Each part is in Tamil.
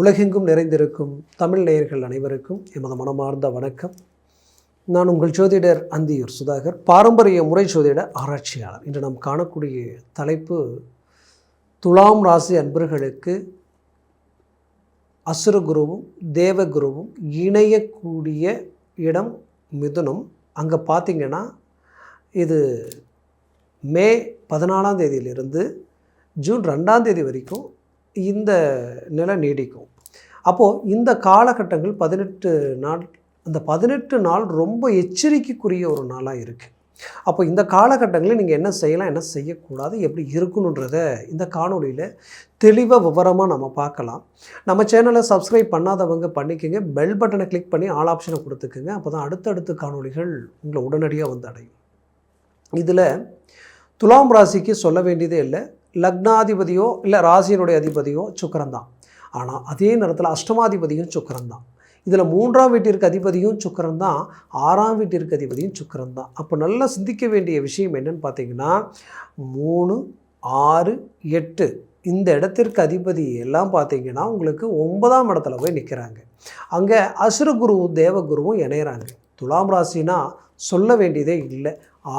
உலகெங்கும் நிறைந்திருக்கும் தமிழ் நேயர்கள் அனைவருக்கும் எமது மனமார்ந்த வணக்கம். நான் உங்கள் ஜோதிடர் அந்தியூர் சுதாகர், பாரம்பரிய முறை ஜோதிட ஆராய்ச்சியாளர். இன்று நாம் காணக்கூடிய தலைப்பு, துலாம் ராசி அன்பர்களுக்கு அசுரகுருவும் தேவகுருவும் இணையக்கூடிய இடம் மிதுனம். அங்கே பார்த்திங்கன்னா இது மே 14ஆம் தேதியிலிருந்து ஜூன் 2ஆம் தேதி வரைக்கும் இந்த நிலை நீடிக்கும். அப்போது இந்த காலகட்டங்கள் 18 நாள், அந்த 18 நாள் ரொம்ப எச்சரிக்கைக்குரிய ஒரு நாளாக இருக்குது. அப்போ இந்த காலகட்டங்களில் நீங்கள் என்ன செய்யலாம், என்ன செய்யக்கூடாது, எப்படி இருக்கணுன்றத இந்த காணொலியில் தெளிவாக விவரமாக நம்ம பார்க்கலாம். நம்ம சேனலை சப்ஸ்கிரைப் பண்ணாதவங்க பண்ணிக்கோங்க, பெல் பட்டனை கிளிக் பண்ணி ஆல் ஆப்ஷனை கொடுத்துக்குங்க. அப்போ தான் அடுத்தடுத்த காணொலிகள் உங்களை உடனடியாக வந்து அடையும். இதில் துலாம் ராசிக்கு சொல்ல வேண்டியதே இல்லை. லக்னாதிபதியோ இல்லை ராசியினுடைய அதிபதியோ சுக்கிரன் தான். ஆனால் அதே நேரத்தில் அஷ்டமாதிபதியும் சுக்கிரன் தான். இதில் 3ஆம் வீட்டிற்கு அதிபதியும் சுக்கிரன் தான், 6ஆம் வீட்டிற்கு அதிபதியும் சுக்கிரன் தான். அப்போ நல்லா சிந்திக்க வேண்டிய விஷயம் என்னென்னு பார்த்தீங்கன்னா, 3, 6, 8 இந்த இடத்திற்கு அதிபதி எல்லாம் பார்த்தீங்கன்னா உங்களுக்கு 9ஆம் இடத்துல போய் நிற்கிறாங்க. அங்கே அசுரகுருவும் தேவகுருவும் இணையிறாங்க. துலாம் ராசினா சொல்ல வேண்டியதே இல்லை.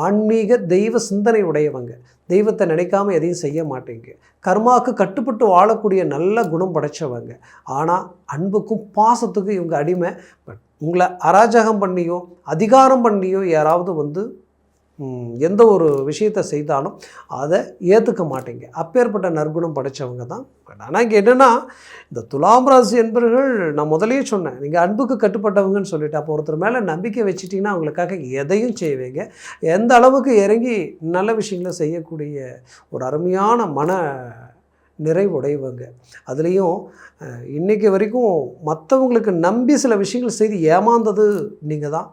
ஆன்மீக தெய்வ சிந்தனை உடையவங்க, தெய்வத்தை நினைக்காம எதையும் செய்ய மாட்டேங்க, கர்மாவுக்கு கட்டுப்பட்டு வாழக்கூடிய நல்ல குணம் படைச்சவங்க. ஆனால் அன்புக்கும் பாசத்துக்கும் இவங்க அடிமை. பட் உங்களை அராஜகம் பண்ணியோ அதிகாரம் பண்ணியோ யாராவது எந்த ஒரு விஷயத்தை செய்தாலும் அதை ஏற்றுக்க மாட்டேங்க. அப்பேற்பட்ட நற்குணம் படைத்தவங்க தான். ஆனால் இங்கே என்னென்னா, இந்த துலாம் ராசி என்பவர்கள், நான் முதலையே சொன்னேன், நீங்கள் அன்புக்கு கட்டுப்பட்டவங்கன்னு சொல்லிட்டு, அப்போ ஒருத்தர் மேலே நம்பிக்கை வச்சுட்டிங்கன்னா அவங்களுக்காக எதையும் செய்வீங்க. எந்த அளவுக்கு இறங்கி நல்ல விஷயங்களை செய்யக்கூடிய ஒரு அருமையான மன நிறைவுடையவங்க. அதுலேயும் இன்றைக்கி வரைக்கும் மற்றவங்களுக்கு நம்பி சில விஷயங்கள் செய்து ஏமாந்தது நீங்கள் தான்.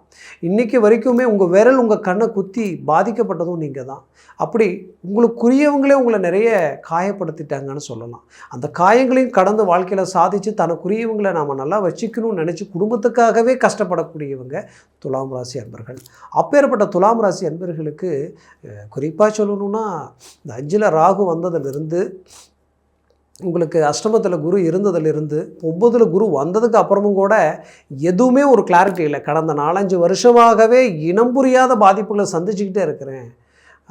இன்றைக்கி வரைக்குமே உங்கள் விரல் உங்கள் கண்ணை குத்தி பாதிக்கப்பட்டதும் நீங்கள் தான். அப்படி உங்களுக்குரியவங்களே உங்களை நிறைய காயப்படுத்திட்டாங்கன்னு சொல்லலாம். அந்த காயங்களையும் கடந்து வாழ்க்கையில் சாதித்து தனக்குரியவங்களை நாம் நல்லா வச்சுக்கணும்னு நினச்சி குடும்பத்துக்காகவே கஷ்டப்படக்கூடியவங்க துலாம் ராசி அன்பர்கள். அப்பேற்பட்ட துலாம் ராசி அன்பர்களுக்கு குறிப்பாக சொல்லணுன்னா, இந்த 5ல் ராகு வந்ததிலிருந்து, உங்களுக்கு அஷ்டமத்தில் குரு இருந்ததிலிருந்து, 9ல் குரு வந்ததுக்கு அப்புறமும் கூட எதுவுமே ஒரு கிளாரிட்டி இல்லை. கடந்த 4-5 வருஷமாகவே இனம் புரியாத பாதிப்புகளை சந்திச்சுக்கிட்டே இருக்கிறேன்.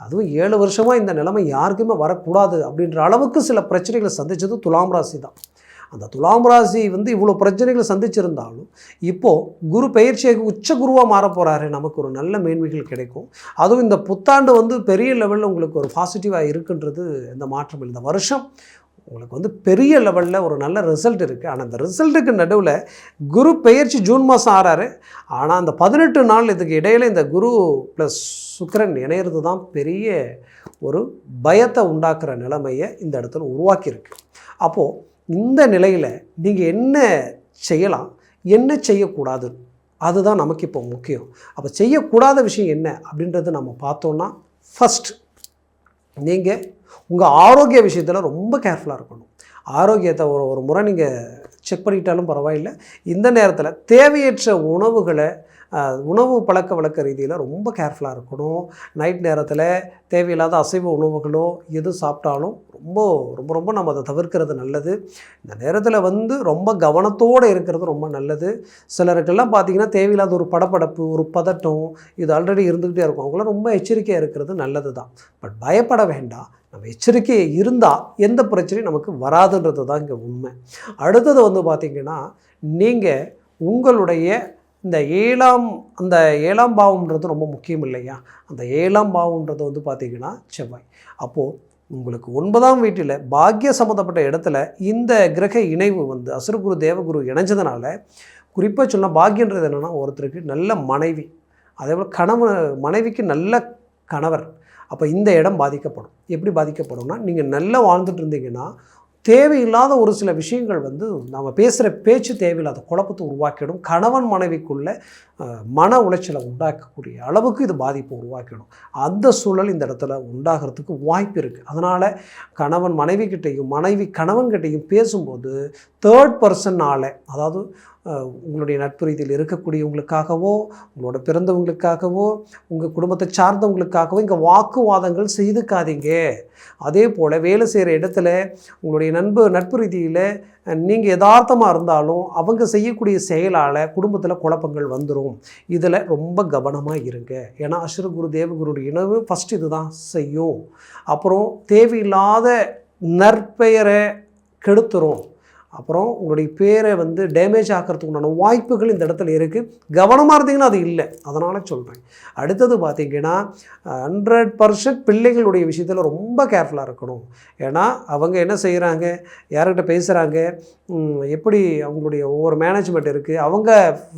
அதுவும் 7 வருஷமாக இந்த நிலைமை யாருக்குமே வரக்கூடாது அப்படின்ற அளவுக்கு சில பிரச்சனைகளை சந்தித்தது துலாம் ராசி தான். அந்த துலாம் ராசி இவ்வளோ பிரச்சனைகளை சந்திச்சிருந்தாலும் இப்போது குரு பெயர்ச்சியாக உச்ச குருவாக மாற போகிறாரு. நமக்கு ஒரு நல்ல மேன்மைகள் கிடைக்கும். அதுவும் இந்த புத்தாண்டு பெரிய லெவலில் உங்களுக்கு ஒரு பாசிட்டிவாக இருக்குன்றது எந்த மாற்றம் இல்லை. இந்த வருஷம் உங்களுக்கு பெரிய லெவலில் ஒரு நல்ல ரிசல்ட் இருக்குது. ஆனால் அந்த ரிசல்ட்டுக்கு நடுவில் குரு பெயர்ச்சி ஜூன் மாதம் ஆறாரு. ஆனால் அந்த 18 நாள் இதுக்கு இடையில் இந்த குரு ப்ளஸ் சுக்கிரன் இணையிறது தான் பெரிய ஒரு பயத்தை உண்டாக்குற நிலைமையை இந்த இடத்துல உருவாக்கியிருக்கு. அப்போது இந்த நிலையில் நீங்கள் என்ன செய்யலாம், என்ன செய்யக்கூடாது, அதுதான் நமக்கு இப்போ முக்கியம். அப்போ செய்யக்கூடாத விஷயம் என்ன அப்படின்றது நம்ம பார்த்தோன்னா, ஃபஸ்ட் நீங்கள் உங்கள் ஆரோக்கிய விஷயத்தில் ரொம்ப கேர்ஃபுல்லாக இருக்கணும். ஆரோக்கியத்தை ஒரு முறை நீங்கள் செக் பண்ணிட்டாலும் பரவாயில்லை. இந்த நேரத்தில் தேவையற்ற உணவு பழக்க வழக்க ரீதியில் ரொம்ப கேர்ஃபுல்லாக இருக்கணும். நைட் நேரத்தில் தேவையில்லாத அசைவ உணவுகளோ எது சாப்பிட்டாலும் ரொம்ப ரொம்ப ரொம்ப நம்ம அதை தவிர்க்கிறது நல்லது. இந்த நேரத்தில் ரொம்ப கவனத்தோடு இருக்கிறது ரொம்ப நல்லது. சிலருக்கெல்லாம் பார்த்திங்கன்னா தேவையில்லாத ஒரு படபடப்பு, ஒரு பதட்டம், இது ஆல்ரெடி இருந்துக்கிட்டே இருக்கும். அவங்களாம் ரொம்ப எச்சரிக்கையாக இருக்கிறது நல்லது தான். பட் பயப்பட வேண்டாம். நம்ம எச்சரிக்கை இருந்தால் எந்த பிரச்சனையும் நமக்கு வராதுன்றது தான் இங்கே உண்மை. அடுத்தது பார்த்திங்கன்னா, நீங்கள் உங்களுடைய இந்த 7ஆம் பாவம்ன்றது ரொம்ப முக்கியம் இல்லையா? அந்த 7ஆம் பாவம்ன்றது பார்த்திங்கன்னா செவ்வாய். அப்போது உங்களுக்கு 9ஆம் வீட்டில் பாக்கிய சம்மந்தப்பட்ட இடத்துல இந்த கிரக இணைவு அசுரகுரு தேவகுரு இணைஞ்சதுனால, குறிப்பாக சொன்னால் பாக்கியன்றது என்னென்னா, ஒருத்தருக்கு நல்ல மனைவி, அதேபோல் மனைவிக்கு நல்ல கணவர். அப்போ இந்த இடம் பாதிக்கப்படும். எப்படி பாதிக்கப்படும்னா, நீங்கள் நல்லா வாழ்ந்துட்டு இருந்தீங்கன்னா தேவையில்லாத ஒரு சில விஷயங்கள் நம்ம பேசுகிற பேச்சு தேவையில்லாத குழப்பத்தை உருவாக்கிடும். கணவன் மனைவிக்குள்ளே மன உளைச்சலை உண்டாக்கக்கூடிய அளவுக்கு இது பாதிப்பை உருவாக்கிடும். அந்த சூழல் இந்த இடத்துல உண்டாகிறதுக்கு வாய்ப்பு இருக்குது. அதனால் கணவன் மனைவிக்கிட்டையும் மனைவி கணவன்கிட்டையும் பேசும்போது 3rd பர்சனால், அதாவது உங்களுடைய நட்பு ரீதியில் இருக்கக்கூடியவங்களுக்காகவோ, உங்களோட பிறந்தவங்களுக்காகவோ, உங்கள் குடும்பத்தை சார்ந்தவங்களுக்காகவோ இங்கே வாக்குவாதங்கள் செய்துக்காதீங்க. அதே போல் வேலை செய்கிற இடத்துல உங்களுடைய நட்பு ரீதியில் நீங்கள் யதார்த்தமாக இருந்தாலும் அவங்க செய்யக்கூடிய செயலால் குடும்பத்தில் குழப்பங்கள் வந்துடும். இதில் ரொம்ப கவனமாக இருங்க. ஏன்னா அசுரகுரு தேவகுருடைய இணைவு ஃபஸ்ட் இது தான் செய்யும். அப்புறம் தேவையில்லாத நற்பெயரை கெடுத்துரும். அப்புறம் உங்களுடைய பேரை டேமேஜ் ஆக்கிறதுக்கு உண்டான வாய்ப்புகள் இந்த இடத்துல இருக்குது. கவனமாக இருந்தீங்கன்னா அது இல்லை, அதனால் சொல்கிறேன். அடுத்தது பார்த்திங்கன்னா 100% பிள்ளைகளுடைய விஷயத்தில் ரொம்ப கேர்ஃபுல்லாக இருக்கணும். ஏன்னா அவங்க என்ன செய்கிறாங்க, யார்கிட்ட பேசுகிறாங்க, எப்படி அவங்களுடைய ஒவ்வொரு மேனேஜ்மெண்ட் இருக்குது. அவங்க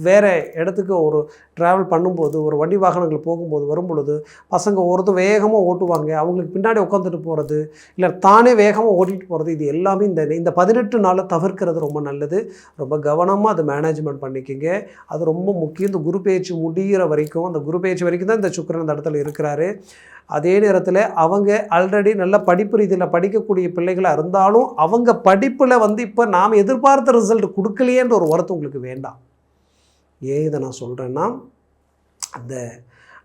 வேறு இடத்துக்கு ஒரு ட்ராவல் பண்ணும்போது, ஒரு வண்டி வாகனங்கள் போகும்போது வரும்பொழுது பசங்க ஒருத்தர் வேகமாக ஓட்டுவாங்க, அவங்களுக்கு பின்னாடி உட்காந்துட்டு போகிறது, இல்லை தானே வேகமாக ஓட்டிகிட்டு போகிறது. இது எல்லாமே இந்த 18 நாளில் தவிர்க்கிறது ரொம்ப நல்லது. ரொம்ப கவனமாக அதை மேனேஜ்மெண்ட் பண்ணிக்கிங்க. அது ரொம்ப முக்கியம். இந்த குரு பெயர்ச்சி முடிகிற வரைக்கும், அந்த குரு பெயர்ச்சி வரைக்கும் தான் இந்த சுக்கிரன் அந்த இடத்துல இருக்கிறாரு. அதே நேரத்தில் அவங்க ஆல்ரெடி நல்ல படிப்பு ரீதியில் படிக்கக்கூடிய பிள்ளைகளாக இருந்தாலும் அவங்க படிப்பில் இப்போ நாம் எதிர்பார்த்த ரிசல்ட் கொடுக்கலையேன்ற ஒரு வருத்தம் உங்களுக்கு வேண்டாம். ஏன் இதை நான் சொல்கிறேன்னா,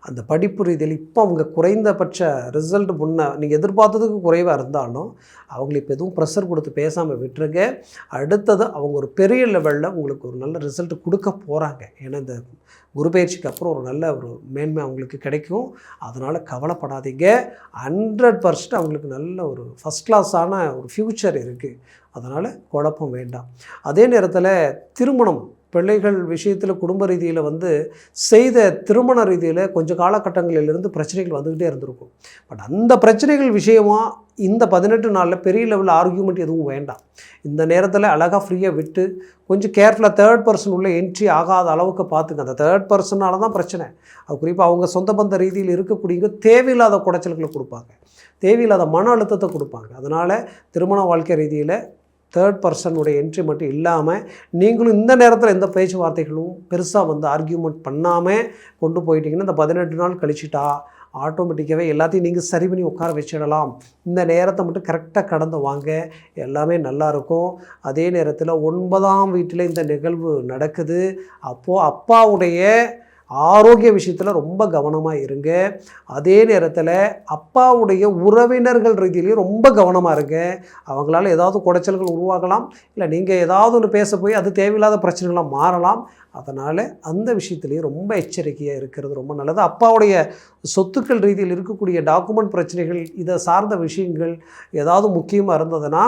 அந்த படிப்பு ரீதியில் இப்போ அவங்க குறைந்தபட்ச ரிசல்ட் நீங்கள் எதிர்பார்த்ததுக்கு குறைவாக இருந்தாலும் அவங்களை இப்போ எதுவும் ப்ரெஷர் கொடுத்து பேசாமல் விட்டுருங்க. அடுத்தது அவங்க ஒரு பெரிய லெவலில் உங்களுக்கு ஒரு நல்ல ரிசல்ட் கொடுக்க போகிறாங்க. ஏன்னா இந்த குரு பயிற்சிக்கு அப்புறம் ஒரு நல்ல ஒரு மேன்மை அவங்களுக்கு கிடைக்கும். அதனால் கவலைப்படாதீங்க. 100% அவங்களுக்கு நல்ல ஒரு ஃபஸ்ட் கிளாஸான ஒரு ஃப்யூச்சர் இருக்குது. அதனால் குழப்பம் வேண்டாம். அதே நேரத்தில் திருமணம் பிள்ளைகள் விஷயத்தில் குடும்ப ரீதியில் செய்த திருமண ரீதியில் கொஞ்சம் காலகட்டங்களிலிருந்து பிரச்சனைகள் வந்துக்கிட்டே இருந்திருக்கும். பட் அந்த பிரச்சனைகள் விஷயமாக இந்த 18 நாளில் பெரிய லெவலில் ஆர்கியூமெண்ட் எதுவும் வேண்டாம். இந்த நேரத்தில் அழகாக ஃப்ரீயாக விட்டு கொஞ்சம் கேர்ஃபுல்லாக தேர்ட் பர்சன் உள்ள என்ட்ரி ஆகாத அளவுக்கு பார்த்துங்க. அந்த தேர்ட் பர்சனால தான் பிரச்சனை. அது குறிப்பாக அவங்க சொந்த பந்த ரீதியில் இருக்கக்கூடிய தேவையில்லாத குடைச்சல்களை கொடுப்பாங்க, தேவையில்லாத மன அழுத்தத்தை கொடுப்பாங்க. அதனால் திருமண வாழ்க்கை ரீதியில் தேர்ட் பர்சனுடைய என்ட்ரி மட்டும் இல்லாமல் நீங்களும் இந்த நேரத்தில் எந்த பேச்சுவார்த்தைகளும் பெருசாக ஆர்கியூமெண்ட் பண்ணாமல் கொண்டு போயிட்டீங்கன்னா இந்த 18 நாள் கழிச்சிட்டா ஆட்டோமேட்டிக்காகவே எல்லாத்தையும் நீங்கள் சரி பண்ணி உட்கார வச்சிடலாம். இந்த நேரத்தை மட்டும் கரெக்டாக கடந்து வாங்க, எல்லாமே நல்லாயிருக்கும். அதே நேரத்தில் 9ஆம் வீட்டில் இந்த நிகழ்வு நடக்குது. அப்போது அப்பாவுடைய ஆரோக்கிய விஷயத்தில் ரொம்ப கவனமாக இருங்க. அதே நேரத்தில் அப்பாவுடைய உறவினர்கள் ரீதியிலையும் ரொம்ப கவனமாக இருங்க. அவங்களால ஏதாவது குடைச்சல்கள் உருவாகலாம், இல்லை நீங்கள் ஏதாவது ஒன்று பேச போய் அது தேவையில்லாத பிரச்சனைகளாக மாறலாம். அதனால் அந்த விஷயத்துலேயும் ரொம்ப எச்சரிக்கையாக இருக்கிறது ரொம்ப நல்லது. அப்பாவுடைய சொத்துக்கள் ரீதியில் இருக்கக்கூடிய டாக்குமெண்ட் பிரச்சனைகள், இதை சார்ந்த விஷயங்கள் ஏதாவது முக்கியமாக இருந்ததுன்னா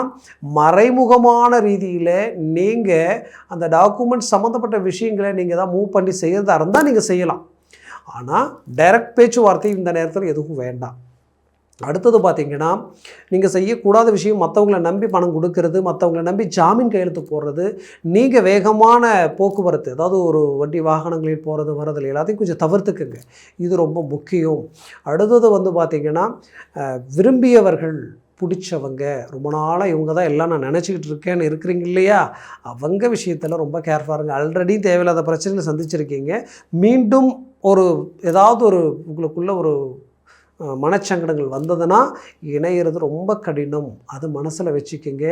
மறைமுகமான ரீதியில் நீங்கள் அந்த டாக்குமெண்ட் சம்மந்தப்பட்ட விஷயங்களை நீங்கள் ஏதாவது மூவ் பண்ணி செய்கிறதா இருந்தால் நீங்கள் செய்யலாம். ஆனால் டைரக்ட் பேச்சுவார்த்தை இந்த நேரத்தில் எதுவும் வேண்டாம். அடுத்தது பார்த்திங்கன்னா, நீங்கள் செய்யக்கூடாத விஷயம் மற்றவங்களை நம்பி பணம் கொடுக்கறது, மற்றவங்களை நம்பி ஜாமீன் கையெழுத்து போடுறது, நீங்கள் வேகமான போக்குவரத்து, அதாவது ஒரு வண்டி வாகனங்களில் போகிறது வர்றதில் எல்லாத்தையும் கொஞ்சம் தவிர்த்துக்குங்க. இது ரொம்ப முக்கியம். அடுத்தது பார்த்திங்கன்னா, விரும்பியவர்கள் பிடிச்சவங்க ரொம்ப நாளாக இவங்க தான் எல்லாம் நான் நினச்சிக்கிட்டு இருக்கேன்னு இருக்கிறீங்க இல்லையா, அவங்க விஷயத்தில் ரொம்ப கேர்ஃபுல்லாக இருங்க. ஆல்ரெடி தேவையில்லாத பிரச்சனைகளை சந்திச்சிருக்கீங்க. மீண்டும் ஏதாவது உங்களுக்குள்ள ஒரு மனச்சங்கடங்கள் வந்ததுன்னா இணையிறது ரொம்ப கடினம். அது மனசில் வச்சுக்கிங்க.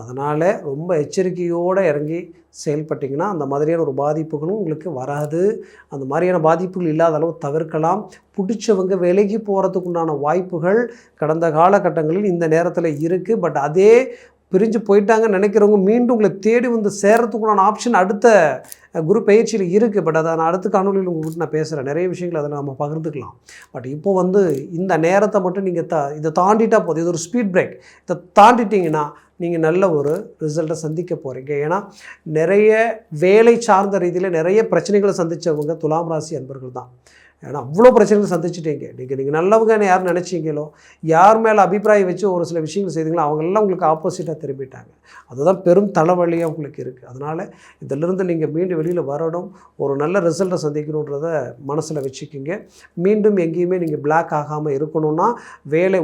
அதனால் ரொம்ப எச்சரிக்கையோடு இறங்கி செயல்பட்டிங்கன்னா அந்த மாதிரியான ஒரு பாதிப்புகளும் உங்களுக்கு வராது. அந்த மாதிரியான பாதிப்புகள் இல்லாத அளவு தவிர்க்கலாம். பிடிச்சவங்க விலகி போகிறதுக்கு உண்டான வாய்ப்புகள் கடந்த காலகட்டங்களில் இந்த நேரத்தில் இருக்குது. பட் அதே பிரிஞ்சு போயிட்டாங்கன்னு நினைக்கிறவங்க மீண்டும் உங்களை தேடி சேர்கிறதுக்குண்டான ஆப்ஷன் அடுத்த குரு பயிற்சியில் இருக்குது. பட் அதை நான் அடுத்த காணொலியில் உங்கள்கிட்ட நான் பேசுகிறேன். நிறைய விஷயங்கள் அதை நம்ம பகிர்ந்துக்கலாம். பட் இப்போது இந்த நேரத்தை மட்டும் நீங்கள் இதை தாண்டிட்டால் போதும். இது ஒரு ஸ்பீட் பிரேக். இதை தாண்டிட்டிங்கன்னா நீங்கள் நல்ல ஒரு ரிசல்ட்டை சந்திக்க போகிறீங்க. ஏன்னா நிறைய வேலை சார்ந்த ரீதியில் நிறைய பிரச்சனைகளை சந்தித்தவங்க துலாம் ராசி அன்பர்கள் தான். ஏன்னா அவ்வளோ பிரச்சனைகள் சந்திச்சிட்டீங்க. நீங்கள் நல்லவங்கன்னு யார் நினச்சிங்களோ, யார் மேலே அபிப்பிராயம் வச்சு ஒரு சில விஷயங்கள் செய்தீங்களோ அவங்கெல்லாம் உங்களுக்கு ஆப்போசிட்டாக திரும்பிட்டாங்க. அதுதான் பெரும் தலைவலியாக உங்களுக்கு இருக்குது. அதனால் இதிலிருந்து நீங்கள் மீண்டும் வெளியில் வரணும், ஒரு நல்ல ரிசல்ட்டை சந்திக்கணுன்றத மனசில் வச்சுக்கிங்க. மீண்டும் எங்கேயுமே நீங்கள் பிளாக் ஆகாமல் இருக்கணும்னா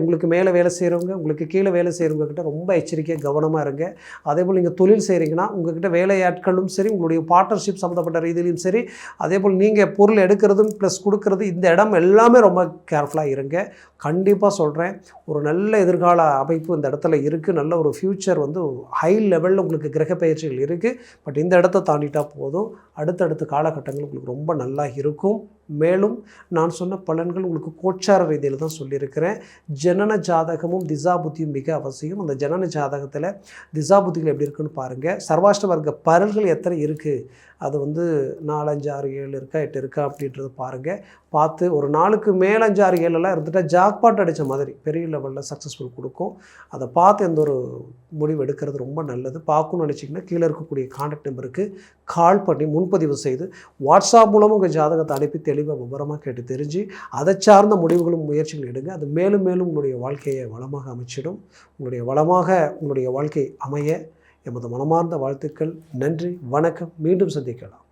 உங்களுக்கு மேலே வேலை செய்கிறவங்க, உங்களுக்கு கீழே வேலை செய்கிறவங்கக்கிட்ட ரொம்ப எச்சரிக்கையாக கவனமாக இருங்க. அதேபோல் நீங்கள் தொழில் செய்கிறீங்கன்னா உங்கள்கிட்ட வேலையாட்களும் சரி, உங்களுடைய பார்ட்னர்ஷிப் சம்மந்தப்பட்ட ரீதியிலையும் சரி, அதேபோல் நீங்கள் பொருள் எடுக்கிறதும் ப்ளஸ் கொடுக்குறது ஜாக்கிரதை. இந்த இடம் எல்லாமே ரொம்ப கேர்ஃபுல்லாக இருங்க. கண்டிப்பாக சொல்கிறேன், ஒரு நல்ல எதிர்கால அமைப்பு இந்த இடத்துல இருக்குது. நல்ல ஒரு ஃப்யூச்சர் வந்து ஹை லெவலில் உங்களுக்கு கிரக பயிற்சிகள் இருக்குது. பட் இந்த இடத்த தாண்டிட்டா போதும், அடுத்தடுத்த காலகட்டங்கள் உங்களுக்கு ரொம்ப நல்லா இருக்கும். மேலும் நான் சொன்ன பலன்கள் உங்களுக்கு கோச்சார ரீதியில் தான் சொல்லியிருக்கிறேன். ஜனன ஜாதகமும் திசா புத்தியும் மிக அவசியம். அந்த ஜனன ஜாதகத்தில் திசா புத்திகள் எப்படி இருக்குன்னு பாருங்கள். சர்வாஷ்ட வர்க்க பரல்கள் எத்தனை இருக்குது, அது வந்து 4, 5, 6, 7 இருக்கா 8 இருக்கா அப்படின்றத பாருங்கள். பார்த்து ஒரு 4க்கு மேலே 5, 6, 7 இருந்துட்டால் ஜாக்பாட் அடித்த மாதிரி பெரிய லெவலில் சக்ஸஸ்ஃபுல் கொடுக்கும். அதை பார்த்து எந்த ஒரு முடிவு எடுக்கிறது ரொம்ப நல்லது. பார்க்கணும்னு நினச்சிங்கன்னா கீழே இருக்கக்கூடிய கான்டாக்ட் நம்பருக்கு கால் பண்ணி முன்பதிவு செய்து வாட்ஸ்அப் மூலமும் உங்கள் ஜாதகத்தை அனுப்பி தெளிவாக விவரமாக கேட்டு தெரிஞ்சு அதை சார்ந்த முடிவுகளும் முயற்சிகள் எடுங்க. அது மேலும் மேலும் உங்களுடைய வாழ்க்கையை வளமாக அமைச்சிடும். உங்களுடைய வாழ்க்கை அமைய எமது மனமார்ந்த வாழ்த்துக்கள். நன்றி, வணக்கம். மீண்டும் சந்திக்கலாம்.